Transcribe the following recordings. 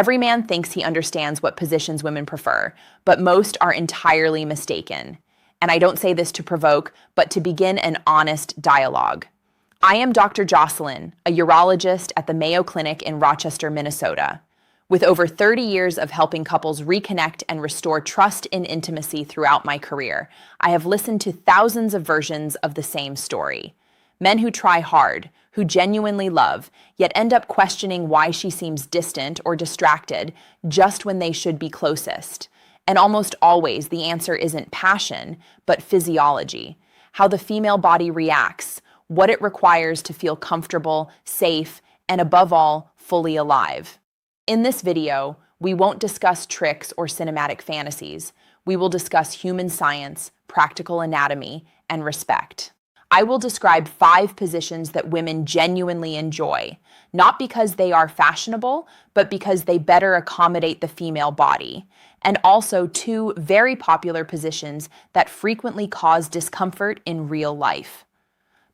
Every man thinks he understands what positions women prefer, but most are entirely mistaken. And I don't say this to provoke, but to begin an honest dialogue. I am Dr. Jocelyn, a urologist at the Mayo Clinic in Rochester, Minnesota. With over 30 years of helping couples reconnect and restore trust in intimacy throughout my career, I have listened to thousands of versions of the same story. Men who try hard, who genuinely love, yet end up questioning why she seems distant or distracted just when they should be closest. And almost always the answer isn't passion, but physiology, how the female body reacts, what it requires to feel comfortable, safe, and above all, fully alive. In this video, we won't discuss tricks or cinematic fantasies. We will discuss human science, practical anatomy, and respect. I will describe 5 positions that women genuinely enjoy, not because they are fashionable, but because they better accommodate the female body, and also 2 very popular positions that frequently cause discomfort in real life.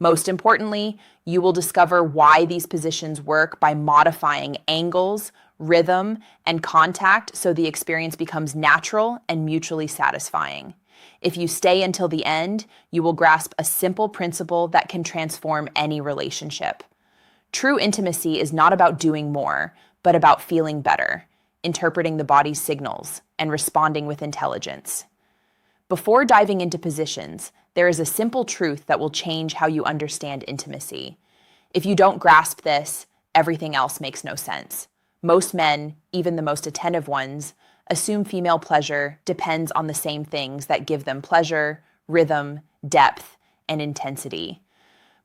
Most importantly, you will discover why these positions work by modifying angles, rhythm, and contact so the experience becomes natural and mutually satisfying. If you stay until the end, you will grasp a simple principle that can transform any relationship. True intimacy is not about doing more, but about feeling better, interpreting the body's signals, and responding with intelligence. Before diving into positions, there is a simple truth that will change how you understand intimacy. If you don't grasp this, everything else makes no sense. Most men, even the most attentive ones, assume female pleasure depends on the same things that give them pleasure, rhythm, depth, and intensity.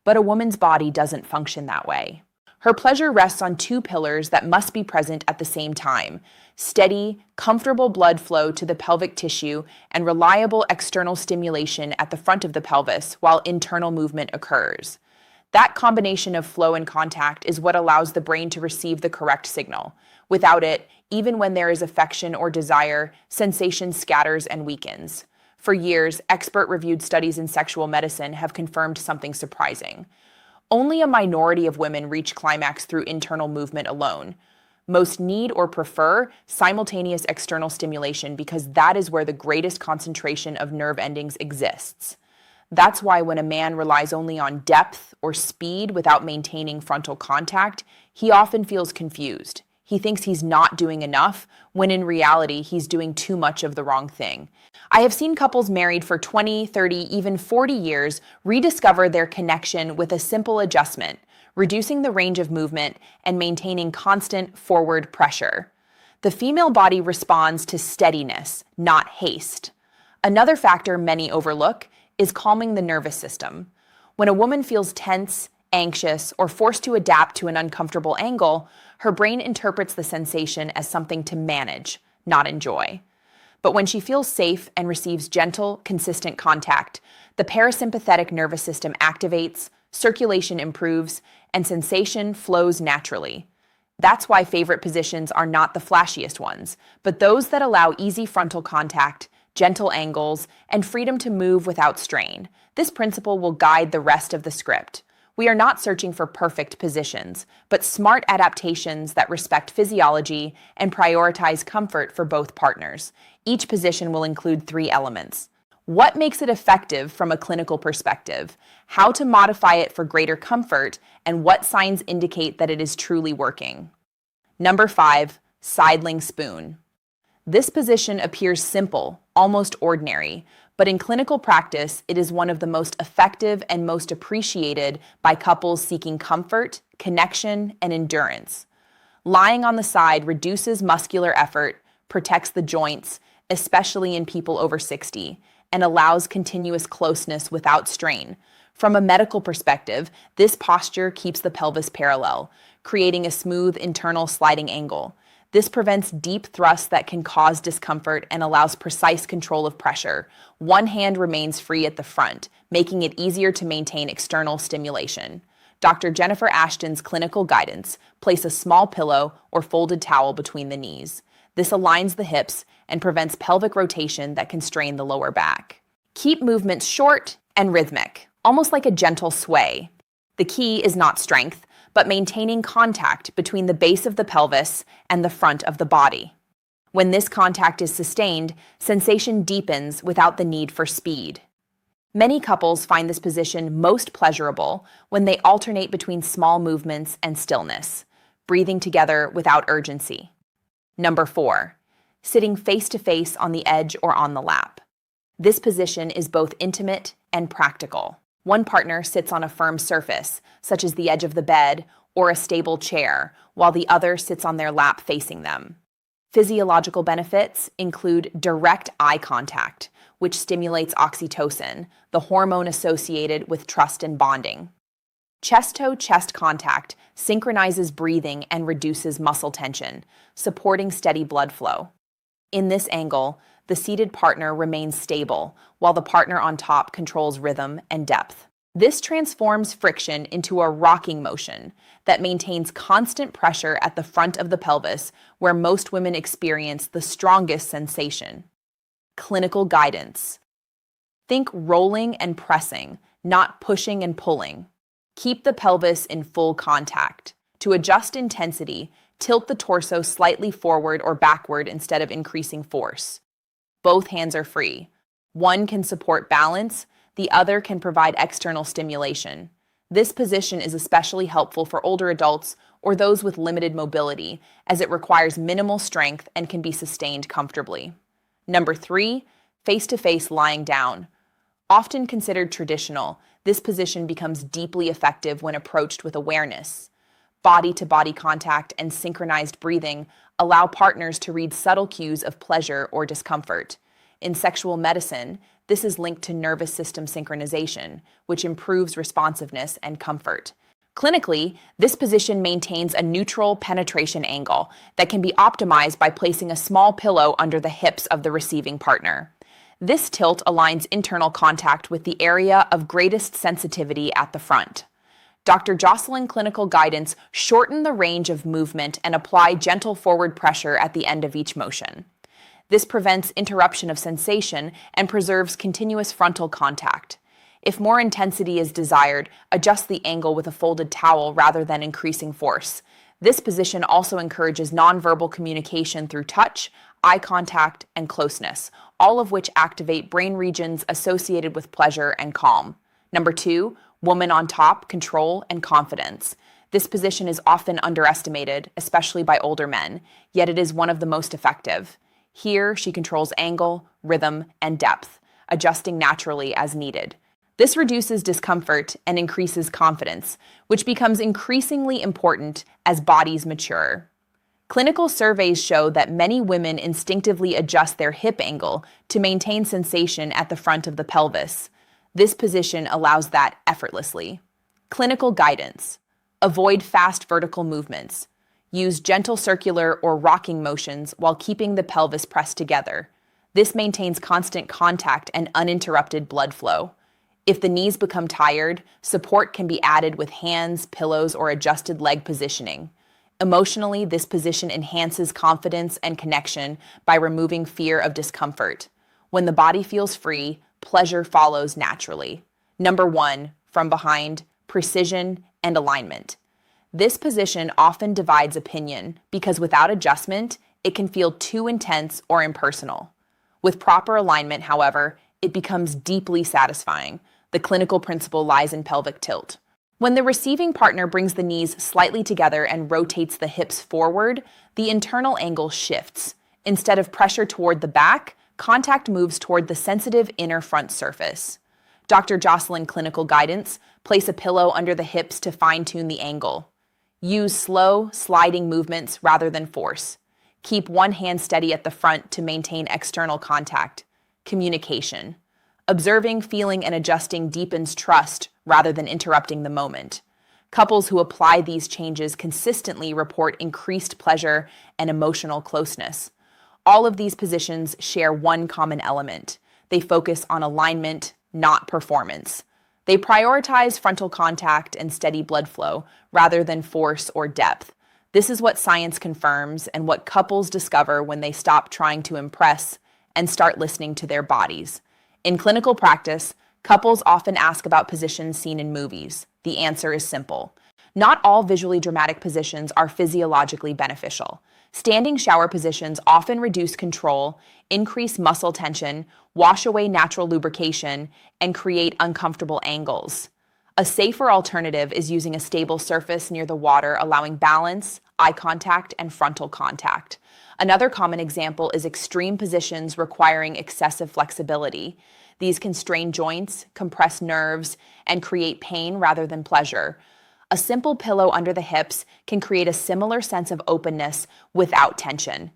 But a woman's body doesn't function that way. Her pleasure rests on 2 pillars that must be present at the same time: steady, comfortable blood flow to the pelvic tissue and reliable external stimulation at the front of the pelvis while internal movement occurs. That combination of flow and contact is what allows the brain to receive the correct signal. Without it, even when there is affection or desire, sensation scatters and weakens. For years, expert-reviewed studies in sexual medicine have confirmed something surprising. Only a minority of women reach climax through internal movement alone. Most need or prefer simultaneous external stimulation because that is where the greatest concentration of nerve endings exists. That's why when a man relies only on depth or speed without maintaining frontal contact, he often feels confused. He thinks he's not doing enough, when in reality, he's doing too much of the wrong thing. I have seen couples married for 20, 30, even 40 years rediscover their connection with a simple adjustment, reducing the range of movement and maintaining constant forward pressure. The female body responds to steadiness, not haste. Another factor many overlook is calming the nervous system. When a woman feels tense, anxious, or forced to adapt to an uncomfortable angle, her brain interprets the sensation as something to manage, not enjoy. But when she feels safe and receives gentle, consistent contact, the parasympathetic nervous system activates, circulation improves, and sensation flows naturally. That's why favorite positions are not the flashiest ones, but those that allow easy frontal contact, gentle angles, and freedom to move without strain. This principle will guide the rest of the script. We are not searching for perfect positions, but smart adaptations that respect physiology and prioritize comfort for both partners. Each position will include 3 elements: what makes it effective from a clinical perspective, how to modify it for greater comfort, and what signs indicate that it is truly working. Number 5, sidling spoon. This position appears simple, almost ordinary, but in clinical practice, it is one of the most effective and most appreciated by couples seeking comfort, connection, and endurance. Lying on the side reduces muscular effort, protects the joints, especially in people over 60, and allows continuous closeness without strain. From a medical perspective, this posture keeps the pelvis parallel, creating a smooth internal sliding angle. This prevents deep thrusts that can cause discomfort and allows precise control of pressure. One hand remains free at the front, making it easier to maintain external stimulation. Dr. Jennifer Ashton's clinical guidance: place a small pillow or folded towel between the knees. This aligns the hips and prevents pelvic rotation that can strain the lower back. Keep movements short and rhythmic, almost like a gentle sway. The key is not strength, but maintaining contact between the base of the pelvis and the front of the body. When this contact is sustained, sensation deepens without the need for speed. Many couples find this position most pleasurable when they alternate between small movements and stillness, breathing together without urgency. Number 4, sitting face to face on the edge or on the lap. This position is both intimate and practical. One partner sits on a firm surface, such as the edge of the bed or a stable chair, while the other sits on their lap facing them. Physiological benefits include direct eye contact, which stimulates oxytocin, the hormone associated with trust and bonding. Chest-to-chest contact synchronizes breathing and reduces muscle tension, supporting steady blood flow. In this angle, the seated partner remains stable, while the partner on top controls rhythm and depth. This transforms friction into a rocking motion that maintains constant pressure at the front of the pelvis, where most women experience the strongest sensation. Clinical guidance. Think rolling and pressing, not pushing and pulling. Keep the pelvis in full contact. To adjust intensity, tilt the torso slightly forward or backward instead of increasing force. Both hands are free. One can support balance, the other can provide external stimulation. This position is especially helpful for older adults or those with limited mobility, as it requires minimal strength and can be sustained comfortably. Number 3, face-to-face lying down. Often considered traditional, this position becomes deeply effective when approached with awareness. Body-to-body contact and synchronized breathing allow partners to read subtle cues of pleasure or discomfort. In sexual medicine, this is linked to nervous system synchronization, which improves responsiveness and comfort. Clinically, this position maintains a neutral penetration angle that can be optimized by placing a small pillow under the hips of the receiving partner. This tilt aligns internal contact with the area of greatest sensitivity at the front. Dr. Jocelyn clinical guidance shorten the range of movement and apply gentle forward pressure at the end of each motion. This prevents interruption of sensation and preserves continuous frontal contact. If more intensity is desired, adjust the angle with a folded towel rather than increasing force. This position also encourages nonverbal communication through touch, eye contact, and closeness, all of which activate brain regions associated with pleasure and calm. Number 2, woman on top, control, and confidence. This position is often underestimated, especially by older men, yet it is one of the most effective. Here, she controls angle, rhythm, and depth, adjusting naturally as needed. This reduces discomfort and increases confidence, which becomes increasingly important as bodies mature. Clinical surveys show that many women instinctively adjust their hip angle to maintain sensation at the front of the pelvis. This position allows that effortlessly. Clinical guidance. Avoid fast vertical movements. Use gentle circular or rocking motions while keeping the pelvis pressed together. This maintains constant contact and uninterrupted blood flow. If the knees become tired, support can be added with hands, pillows, or adjusted leg positioning. Emotionally, this position enhances confidence and connection by removing fear of discomfort. When the body feels free, pleasure follows naturally. Number 1, from behind, precision and alignment. This position often divides opinion because without adjustment, it can feel too intense or impersonal. With proper alignment, however, it becomes deeply satisfying. The clinical principle lies in pelvic tilt. When the receiving partner brings the knees slightly together and rotates the hips forward, the internal angle shifts. Instead of pressure toward the back, contact moves toward the sensitive inner front surface. Dr. Jocelyn clinical guidance, place a pillow under the hips to fine-tune the angle. Use slow, sliding movements rather than force. Keep one hand steady at the front to maintain external contact. Communication. Observing, feeling, and adjusting deepens trust rather than interrupting the moment. Couples who apply these changes consistently report increased pleasure and emotional closeness. All of these positions share one common element. They focus on alignment, not performance. They prioritize frontal contact and steady blood flow rather than force or depth. This is what science confirms and what couples discover when they stop trying to impress and start listening to their bodies. In clinical practice, couples often ask about positions seen in movies. The answer is simple. Not all visually dramatic positions are physiologically beneficial. Standing shower positions often reduce control, increase muscle tension, wash away natural lubrication, and create uncomfortable angles. A safer alternative is using a stable surface near the water, allowing balance, eye contact, and frontal contact. Another common example is extreme positions requiring excessive flexibility. These can strain joints, compress nerves, and create pain rather than pleasure. A simple pillow under the hips can create a similar sense of openness without tension.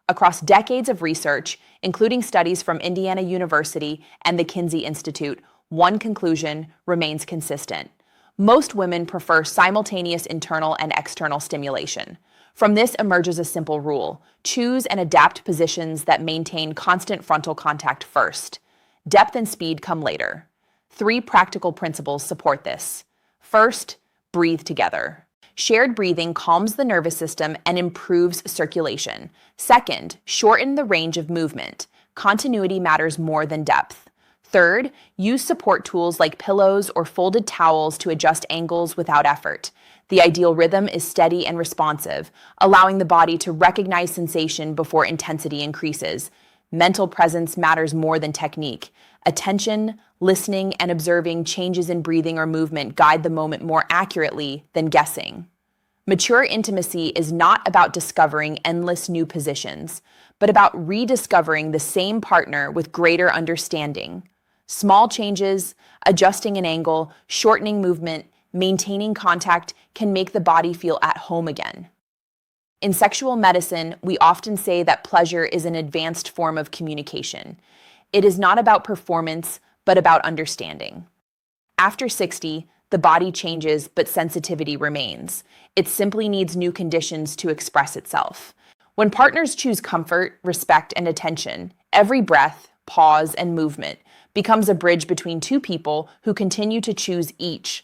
Across decades of research, including studies from Indiana University and the Kinsey Institute, one conclusion remains consistent. Most women prefer simultaneous internal and external stimulation. From this emerges a simple rule: choose and adapt positions that maintain constant frontal contact first. Depth and speed come later. 3 practical principles support this. First, breathe together. Shared breathing calms the nervous system and improves circulation. Second, shorten the range of movement. Continuity matters more than depth. Third, use support tools like pillows or folded towels to adjust angles without effort. The ideal rhythm is steady and responsive, allowing the body to recognize sensation before intensity increases. Mental presence matters more than technique. Attention, listening, and observing changes in breathing or movement guide the moment more accurately than guessing. Mature intimacy is not about discovering endless new positions, but about rediscovering the same partner with greater understanding. Small changes, adjusting an angle, shortening movement, maintaining contact can make the body feel at home again. In sexual medicine, we often say that pleasure is an advanced form of communication. It is not about performance, but about understanding. After 60, the body changes, but sensitivity remains. It simply needs new conditions to express itself. When partners choose comfort, respect, and attention, every breath, pause, and movement becomes a bridge between two people who continue to choose each.